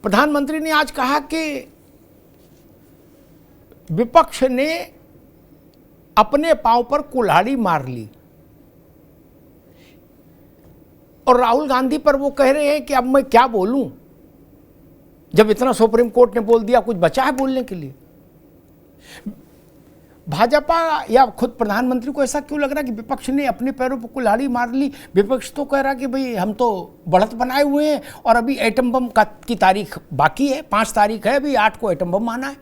प्रधानमंत्री ने आज कहा कि विपक्ष ने अपने पांव पर कुल्हाड़ी मार ली और राहुल गांधी पर वो कह रहे हैं कि अब मैं क्या बोलूं, जब इतना सुप्रीम कोर्ट ने बोल दिया, कुछ बचा है बोलने के लिए। भाजपा या खुद प्रधानमंत्री को ऐसा क्यों लग रहा है कि विपक्ष ने अपने पैरों पर कुल्हाड़ी मार ली? विपक्ष तो कह रहा कि भाई हम तो बढ़त बनाए हुए हैं और अभी एटम बम की तारीख बाकी है, 5 तारीख है, अभी 8 को एटम बम आना है।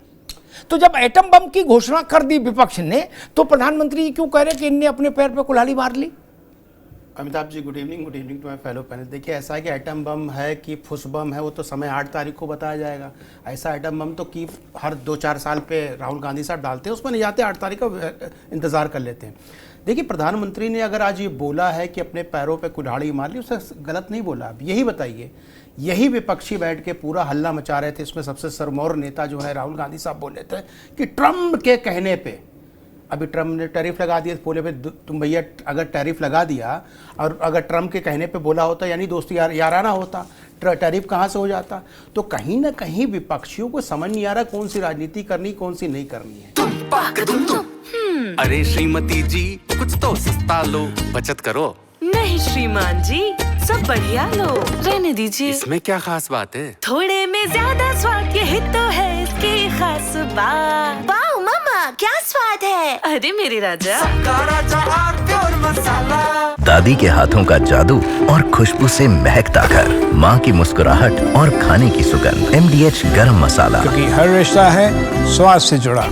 तो जब एटम बम की घोषणा कर दी विपक्ष ने, तो प्रधानमंत्री क्यों कह रहे कि इनने अपने पैर पर कुल्हाड़ी मार ली? Amitabh ji, good evening to my fellow panel. देखिए, ऐसा है कि एटम बम है कि फुस बम है, वो तो समय 8 तारीख को बताया जाएगा। ऐसा एटम बम तो कि हर 2-4 साल पे राहुल गांधी साहब डालते हैं, उसमें नहीं जाते, 8 तारीख का इंतजार कर लेते हैं। देखिए, प्रधानमंत्री ने अगर आज ये बोला है कि अपने पैरों पे कुल्हाड़ी मार ली, उससे गलत नहीं बोला। अब यही बताइए, यही विपक्षी बैठ के पूरा हल्ला मचा रहे थे, इसमें सबसे सरमौर नेता जो है राहुल गांधी साहब बोल रहे थे कि ट्रम्प के कहने पे, अभी ट्रम्प ने टैरिफ लगा दिया, बोले पे तुम भैया अगर टैरिफ लगा दिया और अगर ट्रम्प के कहने पे बोला होता, यानी दोस्ती याराना होता, टैरिफ कहाँ से हो जाता? तो कहीं ना कहीं विपक्षियों को समझ नहीं आ रहा कौन सी राजनीति करनी, कौन सी नहीं करनी है। अरे श्रीमती जी, कुछ तो सस्ता लो, बचत करो। नहीं श्रीमान जी, सब बढ़िया लो, रहने दीजिए। इसमें क्या खास बात है? थोड़े में ज्यादा स्वाद, यही तो है इसकी खास बात। वाओ मामा, क्या स्वाद है। अरे मेरे राजा, दादी के हाथों का जादू और खुशबू से महकता घर, माँ की मुस्कुराहट और खाने की सुगंध। MDH गरम मसाला, क्योंकि हर रिश्ता है स्वाद से जुड़ा।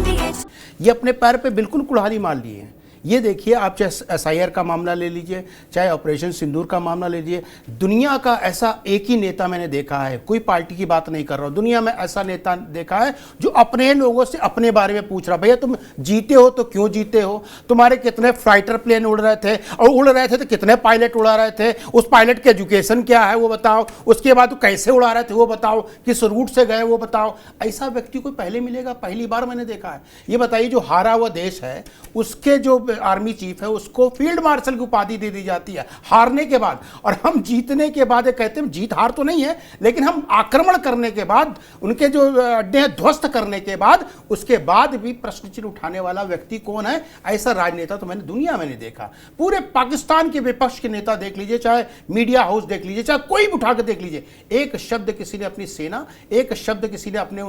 ये अपने पैर पे बिल्कुल कुल्हाड़ी मार लिए हैं। ये देखिए, आप चाहे SIR का मामला ले लीजिए, चाहे ऑपरेशन सिंदूर का मामला ले लीजिए, दुनिया का ऐसा एक ही नेता मैंने देखा है, कोई पार्टी की बात नहीं कर रहा हूँ, दुनिया में ऐसा नेता देखा है जो अपने लोगों से अपने बारे में पूछ रहा, भैया तुम जीते हो तो क्यों जीते हो, तुम्हारे कितने फाइटर प्लेन उड़ रहे थे, और उड़ रहे थे तो कितने पायलट उड़ा रहे थे, उस पायलट के एजुकेशन क्या है वो बताओ, उसके बाद कैसे उड़ा रहे थे वो बताओ, किस रूट से गए वो बताओ। ऐसा व्यक्ति को पहले मिलेगा? पहली बार मैंने देखा है। ये बताइए, जो हारा हुआ देश है उसके जो आर्मी चीफ है उसको फील्ड मार्शल की उपाधि दे दी जाती है हारने के बाद, और हम जीतने के बाद कहते हैं जीत हार तो नहीं है, लेकिन हम आक्रमण करने के बाद, उनके जो अड्डे ध्वस्त करने के बाद, उसके बाद भी प्रश्न चिन्ह उठाने वाला व्यक्ति कौन है? ऐसा राजनेता तो मैंने दुनिया में नहीं देखा। पूरे पाकिस्तान के विपक्ष के नेता देख लीजिए, चाहे मीडिया हाउस देख लीजिए, चाहे कोई भी उठा के देख लीजिए, एक शब्द किसी ने अपनी सेना, एक शब्द किसी ने अपने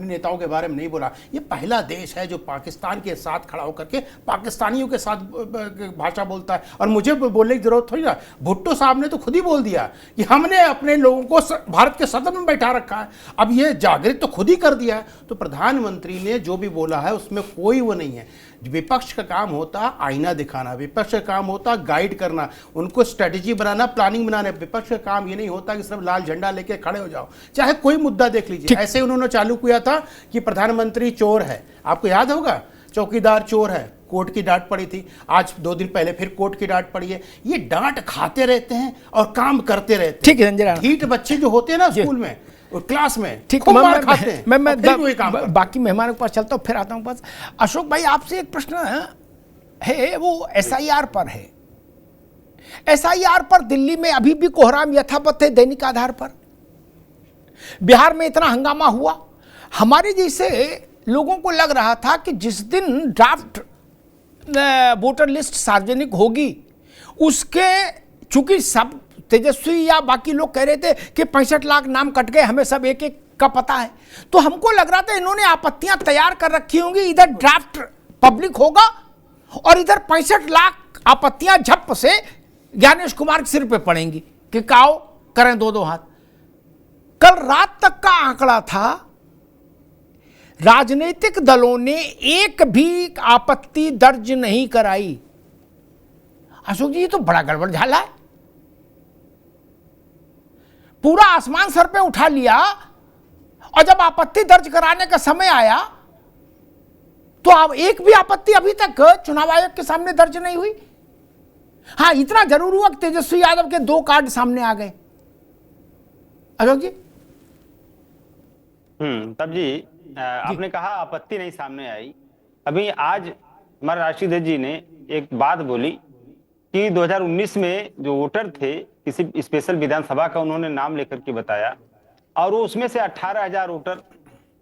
नेताओं के बारे में नहीं बोला। ये पहला देश है जो पाकिस्तान के साथ खड़ा होकर के पाकिस्तानियों के साथ भाषा बोलता है। और मुझे बोलने की जरूरत थोड़ी ना, भुट्टो साहब ने तो खुद ही बोल दिया कि हमने अपने लोगों को भारत के सदन में बैठा रखा है, अब ये जागृत तो खुद ही कर दिया है। तो प्रधानमंत्री ने जो भी बोला है उसमें कोई वो नहीं है। विपक्ष का काम होता आईना दिखाना, विपक्ष का काम होता गाइड करना, उनको स्ट्रेटेजी बनाना, प्लानिंग बनाना। विपक्ष का काम ये नहीं होता कि सिर्फ लाल झंडा लेके खड़े हो जाओ, चाहे कोई मुद्दा देख लीजिए। ऐसे उन्होंने चालू किया था कि प्रधानमंत्री चोर है, आपको याद होगा, चौकीदार चोर है, कोर्ट की डांट पड़ी थी। आज 2 दिन पहले फिर कोर्ट की डांट पड़ी है। ये डांट खाते रहते हैं और काम करते रहते हैं। ठीक है संजय, ढीठ बच्चे जो होते हैं ना स्कूल में और क्लास में, ठीक, मैं बाकी मेहमानों के पास चलता हूँ, फिर आता हूँ पास। अशोक भाई, आपसे एक प्रश्न है, वो SIR पर है। SIR पर दिल्ली में अभी भी कोहराम यथावत है, दैनिक आधार पर। बिहार में इतना हंगामा हुआ, हमारे जैसे लोगों को लग रहा था कि जिस दिन ड्राफ्ट वोटर लिस्ट सार्वजनिक होगी, उसके चूंकि सब तेजस्वी या बाकी लोग कह रहे थे कि 65 लाख नाम कट गए, हमें सब एक एक का पता है, तो हमको लग रहा था इन्होंने आपत्तियां तैयार कर रखी होंगी, इधर ड्राफ्ट पब्लिक होगा और इधर 65 लाख आपत्तियां झप से ज्ञानेश कुमार के सिर पे पड़ेंगी कि काओ करें 2-2 हाथ। कल रात तक का आंकड़ा था, राजनीतिक दलों ने एक भी आपत्ति दर्ज नहीं कराई। अशोक जी, ये तो बड़ा गड़बड़ झाला है। पूरा आसमान सर पे उठा लिया और जब आपत्ति दर्ज कराने का समय आया तो अब एक भी आपत्ति अभी तक चुनाव आयोग के सामने दर्ज नहीं हुई। हाँ, इतना जरूर हुआ कि तेजस्वी यादव के 2 कार्ड सामने आ गए। अशोक जी। तब जी आपने कहा आपत्ति नहीं सामने आई। अभी आज हमारे राष्ट्रीय अध्यक्ष जी ने एक बात बोली कि 2019 में जो वोटर थे, किसी स्पेशल विधानसभा का उन्होंने नाम लेकर के बताया और वो उसमें से 18,000 वोटर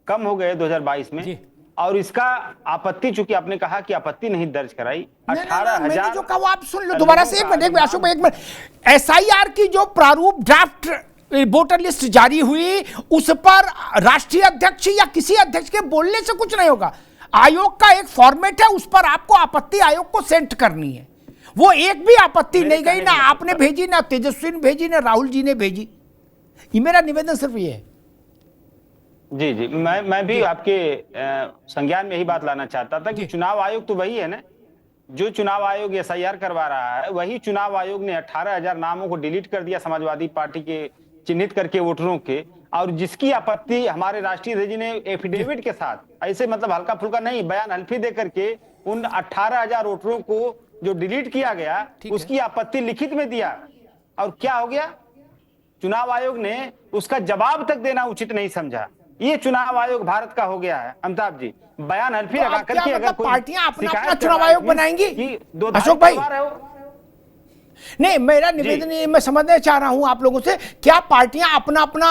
कम हो गए 2022 में। जी। और इसका आपत्ति, चूंकि आपने कहा कि आपत्ति नहीं दर्ज कराई, मैंने 18,000 जो कहा वो आप सुन लो दोबारा से। एक मिनट अशोक भाई, एक मिनट। एसआईआर की जो प्रारूप ड्राफ्ट वोटर लिस्ट जारी हुई, उस पर राष्ट्रीय अध्यक्ष या किसी अध्यक्ष के बोलने से कुछ नहीं होगा। आयोग का एक फॉर्मेट है, उस पर आपको आपत्ति आयोग को सेंड करनी है। वो एक भी आपत्ति नहीं गई, ना आपने भेजी, ना तेजस्वी ने भेजी, ना राहुल जी ने भेजी। ये मेरा निवेदन सिर्फ ये है। जी जी, मैं भी आपके संज्ञान में यही बात लाना चाहता था कि चुनाव आयोग तो वही है ना, जो चुनाव आयोग एसआईआर करवा रहा है, वही चुनाव आयोग ने 18,000 नामों को डिलीट कर दिया समाजवादी पार्टी के चिन्हित करके वोटरों के। और जिसकी आपत्ति हमारे राष्ट्रीय अध्यक्ष जी ने एफिडेविट के साथ, ऐसे मतलब हल्का फुल्का नहीं, बयान हल्फी दे करके उन 18,000 वोटरों को जो डिलीट किया गया उसकी आपत्ति लिखित में दिया। और क्या हो गया, चुनाव आयोग ने उसका जवाब तक देना उचित नहीं समझा। ये चुनाव आयोग भारत का हो गया है अमिताभ जी। बयान हल्फी लगा करके अगर कोई पार्टियां अपना चुनाव आयोग बनाएंगी अशोक भाई? नहीं, मेरा निवेदन ये मैं समझना चाह रहा हूं आप लोगों से, क्या पार्टियां अपना अपना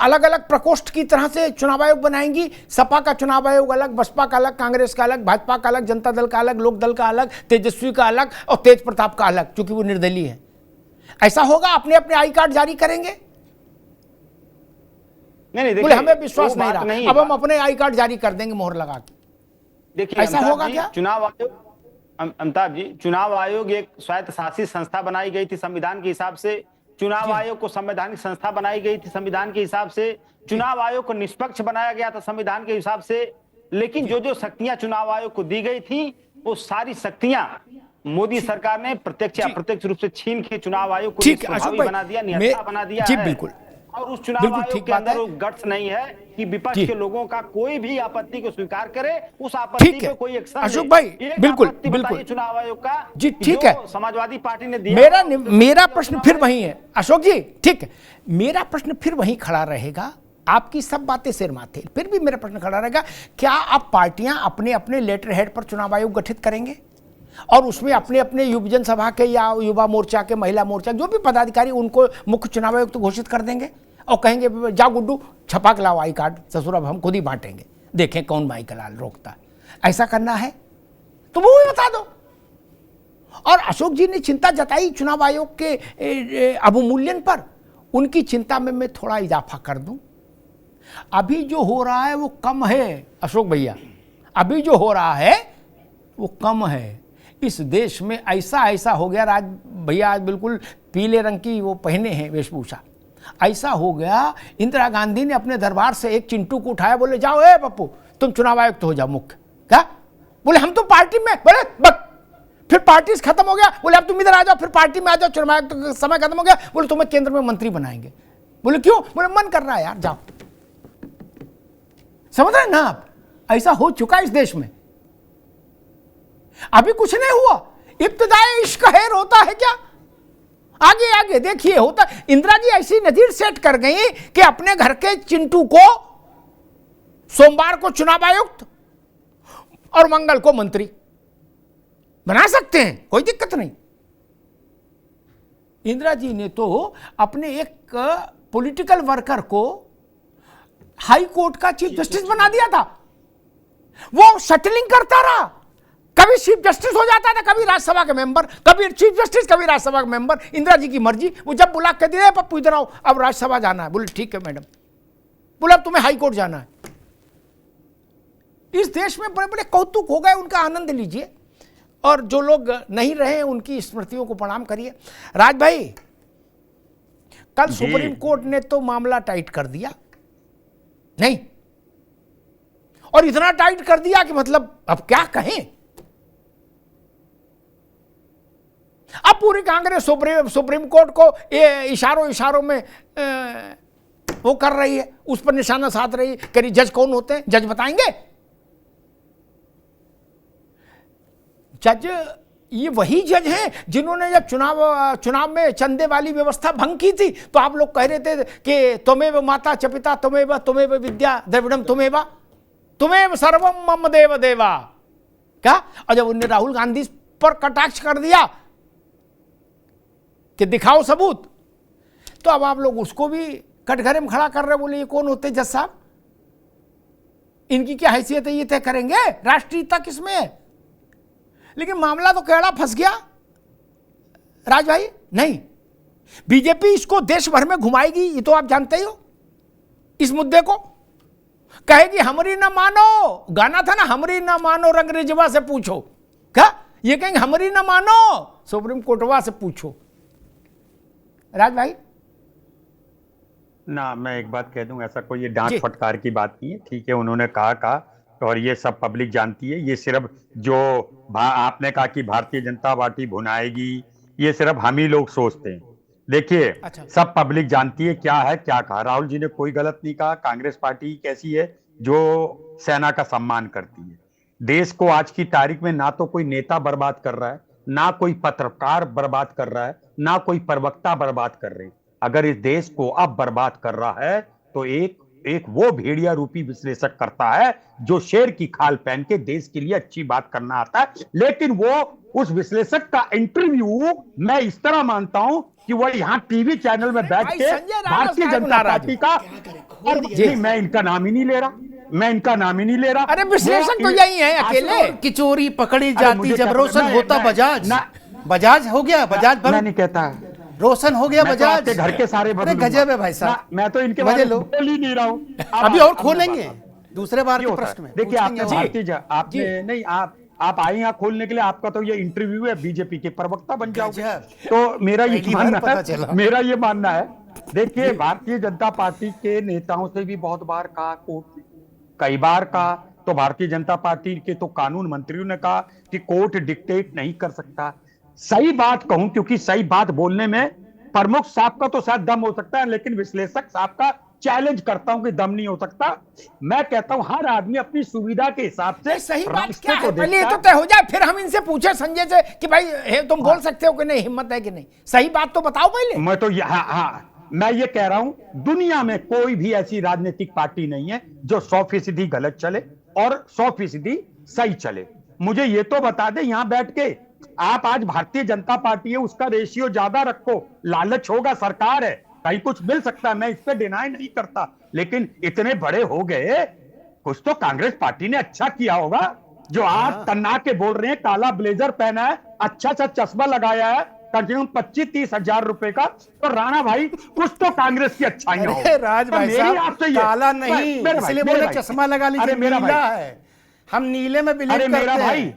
अलग अलग प्रकोष्ठ की तरह से चुनाव आयोग बनाएंगी? सपा का चुनाव आयोग अलग, बसपा का अलग, कांग्रेस का अलग, भाजपा का अलग, जनता दल का अलग, लोक दल का अलग, तेजस्वी का अलग और तेज प्रताप का अलग, क्योंकि वो निर्दलीय है। ऐसा होगा? अपने अपने आई कार्ड जारी करेंगे? नहीं, बोले हमें विश्वास नहीं रहा, अब हम अपने आई कार्ड जारी कर देंगे मोहर लगा के। देखिए ऐसा होगा क्या? चुनाव आयोग, अमिताभ जी, चुनाव आयोग एक स्वायत्त शासित संस्था बनाई गई थी संविधान के हिसाब से। चुनाव आयोग को संवैधानिक संस्था बनाई गई थी संविधान के हिसाब से। चुनाव आयोग को निष्पक्ष बनाया गया था संविधान के हिसाब से। लेकिन जो जो शक्तियां चुनाव आयोग को दी गई थी, वो सारी शक्तियां मोदी सरकार ने प्रत्यक्ष या अप्रत्यक्ष रूप से छीन के चुनाव आयोग को निष्प्रभावी बना दिया, निहत्था बना दिया है। बिल्कुल। और उस चुनाव आयोग के अंदर वो गट्स नहीं है कि विपक्ष के लोगों का कोई भी आपत्ति को स्वीकार करे, उस आपत्ति पे कोई एक्शन। अशोक भाई बिल्कुल बिल्कुल, चुनाव आयोग का जी ठीक है, समाजवादी पार्टी ने दिया। मेरा प्रश्न फिर वही है अशोक जी, ठीक है, मेरा प्रश्न फिर वही खड़ा रहेगा। आपकी सब बातें सिर माथे, फिर भी मेरा प्रश्न खड़ा रहेगा, क्या अब पार्टियां अपने अपने लेटर हेड पर चुनाव आयोग गठित करेंगे और उसमें अपने अपने युवजन सभा के या युवा मोर्चा के, महिला मोर्चा, जो भी पदाधिकारी, उनको मुख्य चुनाव आयुक्त घोषित कर देंगे और कहेंगे जा गुड्डू छपा के लाओ आई कार्ड, ससुर अब हम खुद ही बांटेंगे, देखें कौन माई का लाल रोकता है। ऐसा करना है तो वो भी बता दो। और अशोक जी ने चिंता जताई चुनाव आयोग के अवमूल्यन पर, उनकी चिंता में मैं थोड़ा इजाफा कर दूं। अभी जो हो रहा है वो कम है अशोक भैया, अभी जो हो रहा है वो कम है। इस देश में ऐसा हो गया, राज भैया आज बिल्कुल पीले रंग की वो पहने हैं वेशभूषा, ऐसा हो गया इंदिरा गांधी ने अपने दरबार से एक चिंटू को उठाया, बोले जाओ ए पप्पू तुम चुनाव आयुक्त हो जाओ मुख्य। क्या बोले? हम तो पार्टी में, बोले बक, फिर पार्टी खत्म हो गया, बोले अब तुम इधर आ जाओ, फिर पार्टी में आ जाओ, चुनाव आयुक्त का समय खत्म हो गया, बोले तुम्हें केंद्र में मंत्री बनाएंगे। बोले क्यों? बोले मन कर रहा है यार, जाओ। समझ रहे ना आप? ऐसा हो चुका है इस देश में, अभी कुछ नहीं हुआ। इब्तिदाई इश्क खैर होता है क्या? आगे आगे देखिए होता। इंदिरा जी ऐसी नजीर सेट कर गई कि अपने घर के चिंटू को सोमवार को चुनाव आयुक्त और मंगल को मंत्री बना सकते हैं, कोई दिक्कत नहीं। इंदिरा जी ने तो अपने एक पॉलिटिकल वर्कर को हाई कोर्ट का चीफ जस्टिस बना दिया था, वो शटलिंग करता रहा, कभी चीफ जस्टिस हो जाता था, कभी राज्यसभा के मेंबर, कभी चीफ जस्टिस, कभी राज्यसभा के मेंबर। इंदिरा जी की मर्जी, वो जब बुला के दिए पप्पू इधर आओ अब राज्यसभा जाना है, बोले ठीक है मैडम, बोले अब तुम्हें हाई कोर्ट जाना है। इस देश में बड़े बड़े कौतुक हो गए, उनका आनंद लीजिए और जो लोग नहीं रहे उनकी स्मृतियों को प्रणाम करिए। राज भाई, कल सुप्रीम कोर्ट ने तो मामला टाइट कर दिया, नहीं, और इतना टाइट कर दिया कि मतलब अब क्या कहें। अब पूरी कांग्रेस सुप्रीम कोर्ट को इशारों में वो कर रही है, उस पर निशाना साध रही है, कह रही जज कौन होते हैं, जज बताएंगे। जज ये वही जज हैं जिन्होंने जब चुनाव में चंदे वाली व्यवस्था भंग की थी तो आप लोग कह रहे थे कि त्वमेव माता च पिता त्वमेव विद्या द्रविड़म त्वमेव सर्वम मम देव देवा। क्या? और जब उन्होंने राहुल गांधी पर कटाक्ष कर दिया कि दिखाओ सबूत, तो अब आप लोग उसको भी कटघरे में खड़ा कर रहे, बोले ये कौन होते जज साहब, इनकी क्या हैसियत है, ये तय करेंगे, राष्ट्रीयता किसमें है। लेकिन मामला तो केड़ा फंस गया राज भाई। नहीं, बीजेपी इसको देश भर में घुमाएगी, ये तो आप जानते ही हो। इस मुद्दे को कहेगी हमरी ना मानो, गाना था ना हमरी ना मानो रंग रिजवा से पूछो, क्या ये कहेंगे हमरी ना मानो सुप्रीम कोर्टवा से पूछो। राज भाई ना, मैं एक बात कह दूं, ऐसा कोई ये डांट फटकार की बात नहीं है, ठीक है, उन्होंने कहा और ये सब पब्लिक जानती है। ये सिर्फ जो आपने कहा कि भारतीय जनता पार्टी भुनाएगी, ये सिर्फ हम ही लोग सोचते हैं। देखिए, सब पब्लिक जानती है क्या है क्या कहा। राहुल जी ने कोई गलत नहीं कहा। कांग्रेस पार्टी कैसी है जो सेना का सम्मान करती है। देश को आज की तारीख में ना तो कोई नेता बर्बाद कर रहा है, ना कोई पत्रकार बर्बाद कर रहा है, ना कोई प्रवक्ता बर्बाद कर रहे हैं। अगर इस देश को अब बर्बाद कर रहा है तो एक वो भेड़िया रूपी विश्लेषक करता है जो शेर की खाल पहन के देश के लिए अच्छी बात करना आता है। लेकिन वो उस विश्लेषक का इंटरव्यू मैं इस तरह मानता हूं कि वो यहाँ टीवी चैनल में बैठ के भारतीय जनता पार्टी का, और मैं इनका नाम ही नहीं ले रहा, मैं इनका नाम ही नहीं ले रहा। अरे विश्लेषक तो यही है अकेले। की चोरी पकड़ी जाती जब रोशन होता बजाज, बजाज हो गया, बजाज मैं नहीं कहता रोशन हो गया बजाज के घर के सारे गजब है भाई साहब। मैं तो इनके बारे में बोल ही नहीं रहा हूँ। अभी और खोलेंगे दूसरे बार के प्रश्न में। देखिए, आपने भारतीय आपने नहीं आप आए यहाँ खोलने के लिए, आपका तो ये इंटरव्यू है, बीजेपी के प्रवक्ता बन जाओगे। तो मेरा ये मानना है, देखिए, भारतीय जनता पार्टी के नेताओं से भी बहुत बार कहा, कोर्ट कई बार कहा, तो भारतीय जनता पार्टी के तो कानून मंत्रियों ने कहा कि कोर्ट डिक्टेट नहीं कर सकता। सही बात कहूं, क्योंकि सही बात बोलने में प्रमुख साहब का तो शायद दम हो सकता है, लेकिन विश्लेषक साहब का चैलेंज करता हूं कि दम नहीं हो सकता। मैं कहता हूं हर आदमी अपनी सुविधा के हिसाब से सही बात क्या है, पहले तो तय हो जाए, फिर हम इनसे पूछे संजय से कि भाई तुम बोल सकते हो कि नहीं, हिम्मत है कि नहीं, सही बात तो बताओ पहले। मैं तो मैं ये कह रहा हूं, दुनिया में कोई भी ऐसी राजनीतिक पार्टी नहीं है जो 100% गलत चले और 100% सही चले। मुझे ये तो बता दे, यहां बैठ के आप आज भारतीय जनता पार्टी है, उसका रेशियो ज्यादा रखो, लालच होगा, सरकार है, कहीं कुछ मिल सकता है, मैं इस पे डिनाई नहीं करता, लेकिन इतने बड़े हो गए, कुछ तो कांग्रेस पार्टी ने अच्छा किया होगा। जो आज तन्ना के बोल रहे हैं, काला ब्लेजर पहना है, अच्छा सा चश्मा लगाया है, कम से कम 25-30 हजार रुपए का, तो राणा भाई कुछ तो कांग्रेस की अच्छाइयां हो। राज भाई साहब, काला नहीं, इसलिए बोले चश्मा लगा लीजिए, नीला है, हम नीले में बिलीव करते हैं,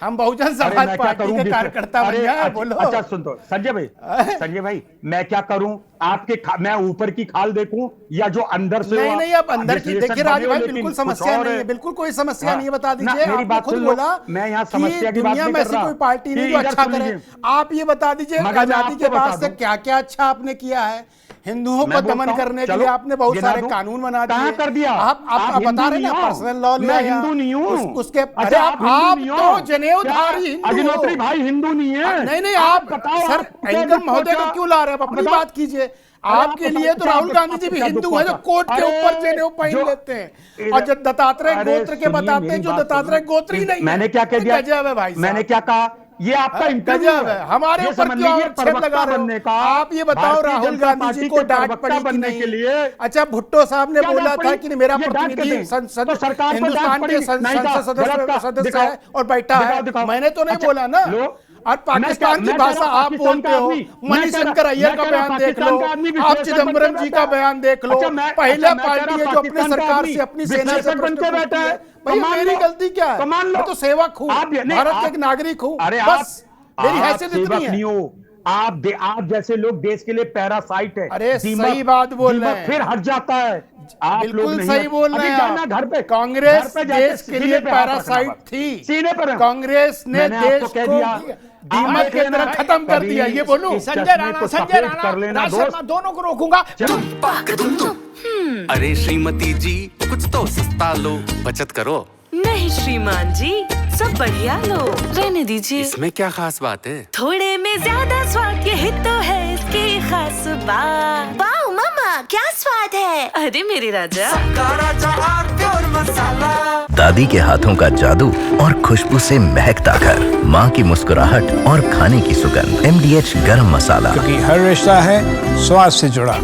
हम बहुजन समाज पार्टी के कार्यकर्ता बन गए। बोलो। अच्छा सुन, तो संजय भाई मैं क्या करूं, आपके मैं ऊपर की खाल देखूं या जो अंदर से? नहीं, आप अंदर की देखिए राज भाई, बिल्कुल समस्या नहीं है, बिल्कुल कोई समस्या नहीं है, बता दीजिए। मेरी बात खुद बोला, मैं यहाँ समस्या की बात नहीं कर रहा। कोई पार्टी नहीं जो अच्छा करे, आप ये बता दीजिए, आजादी के बाद से क्या क्या अच्छा आपने किया है। हिंदुओं को दमन करने के लिए आपने बहुत सारे कानून बना दिए, कर दिया। आप बता रहे ना, पर्सनल लॉ लिया, मैं हिंदू नहीं हूँ उसके। अरे आप तो जनेऊधारी अग्निहोत्री भाई हिंदू नहीं है। नहीं, आप बताओ सर, एंकर महोदय को क्यों ला रहे हैं? अपनी बात कीजिए। आपके लिए तो राहुल गांधी जी भी हिंदू हैं जो कोर्ट के ऊपर जनेऊ पहन लेते हैं, और जो दत्तात्रेय गोत्र के बताते हैं, जो दत्तात्रेय गोत्री नहीं। मैंने क्या कह दिया? गजब है भाई, मैंने क्या कहा? ये आपका इंटरव्यू है, हमारे ऊपर क्यों आक्षेप लगा रहे हो? आप ये बताओ, राहुल गांधी जी को डांट पड़ी कि नहीं? के लिए अच्छा, भुट्टो साहब ने बोला था कि मेरा प्रतिनिधि संसद हिंदुस्तान के संसद सदस्य है और बैठा है, मैंने तो नहीं बोला ना। और पाकिस्तान की भाषा आप बोलते हो। मणिशंकर अय्यर का बयान देख लो, आप चिदम्बरम जी का बयान देख लो। पहला पार्टी है जो अपनी सरकार से, अपनी सेना से प्रश्न बैठा है। भाई मेरी गलती क्या है? मैं तो सेवक हूँ, भारत का एक नागरिक हूँ, बस मेरी हैसियत इतनी है। आप जैसे लोग देश के लिए पैरासाइट है। अरे सही बात बोल रहे हैं, फिर हट जाता है। आप बिल्कुल सही बोल रहे हैं। घर पे कांग्रेस देश के लिए पैरासाइट थी, सीने पर कांग्रेस ने देश को दीमक की तरह खत्म कर दिया। ये बोलूं? संजय राणा दोनों को रोकूंगा। अरे श्रीमती जी, कुछ तो सस्ता लो, बचत करो। नहीं श्रीमान जी, सब बढ़िया लो, रहने दीजिए। इसमें क्या खास बात है? थोड़े में ज्यादा स्वाद, यही तो है इसकी खास बात। वाह मामा, क्या स्वाद है। अरे मेरे राजा, दादी के हाथों का जादू और खुशबू से महकता घर, माँ की मुस्कुराहट और खाने की सुगंध। MDH गरम मसाला, क्योंकि हर रिश्ता है स्वाद से जुड़ा।